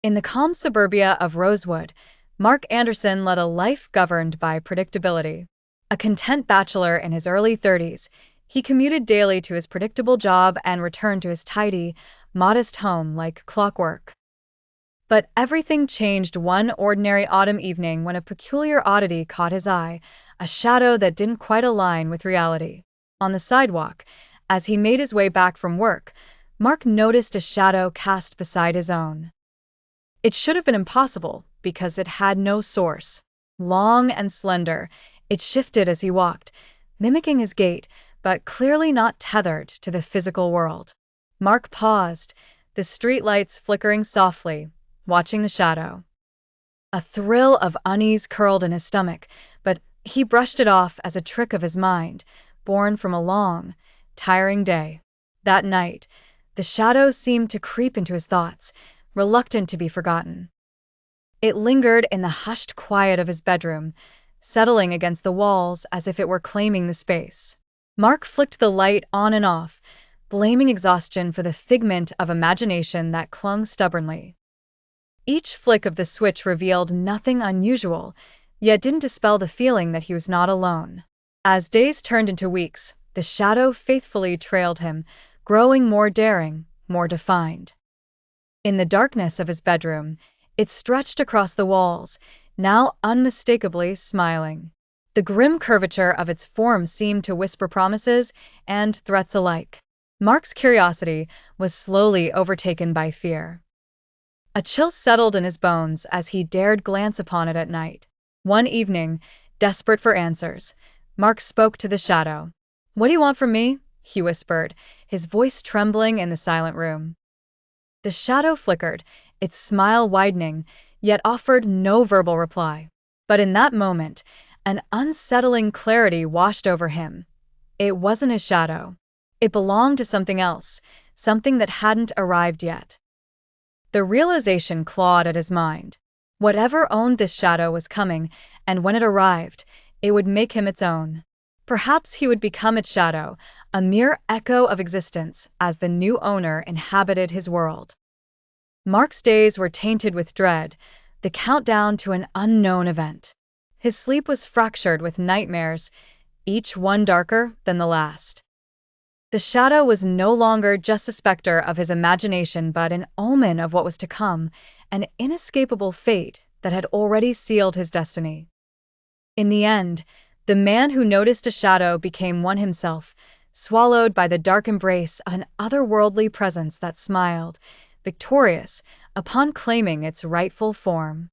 In the calm suburbia of Rosewood, Mark Anderson led a life governed by predictability. A content bachelor in his early 30s, he commuted daily to his predictable job and returned to his tidy, modest home like clockwork. But everything changed one ordinary autumn evening when a peculiar oddity caught his eye, a shadow that didn't quite align with reality. On the sidewalk, as he made his way back from work, Mark noticed a shadow cast beside his own. It should have been impossible, because it had no source. Long and slender, it shifted as he walked, mimicking his gait, but clearly not tethered to the physical world. Mark paused, the streetlights flickering softly, watching the shadow. A thrill of unease curled in his stomach, but he brushed it off as a trick of his mind, born from a long, tiring day. That night, the shadow seemed to creep into his thoughts, reluctant to be forgotten. It lingered in the hushed quiet of his bedroom, settling against the walls as if it were claiming the space. Mark flicked the light on and off, blaming exhaustion for the figment of imagination that clung stubbornly. Each flick of the switch revealed nothing unusual, yet didn't dispel the feeling that he was not alone. As days turned into weeks, the shadow faithfully trailed him, growing more daring, more defined. In the darkness of his bedroom, it stretched across the walls, now unmistakably smiling. The grim curvature of its form seemed to whisper promises and threats alike. Mark's curiosity was slowly overtaken by fear. A chill settled in his bones as he dared glance upon it at night. One evening, desperate for answers, Mark spoke to the shadow. "What do you want from me?" he whispered, his voice trembling in the silent room. The shadow flickered, its smile widening, yet offered no verbal reply. But in that moment, an unsettling clarity washed over him. It wasn't his shadow. It belonged to something else, something that hadn't arrived yet. The realization clawed at his mind. Whatever owned this shadow was coming, and when it arrived, it would make him its own. Perhaps he would become its shadow, a mere echo of existence as the new owner inhabited his world. Mark's days were tainted with dread, the countdown to an unknown event. His sleep was fractured with nightmares, each one darker than the last. The shadow was no longer just a specter of his imagination but an omen of what was to come, an inescapable fate that had already sealed his destiny. In the end, the man who noticed a shadow became one himself, swallowed by the dark embrace of an otherworldly presence that smiled, victorious, upon claiming its rightful form.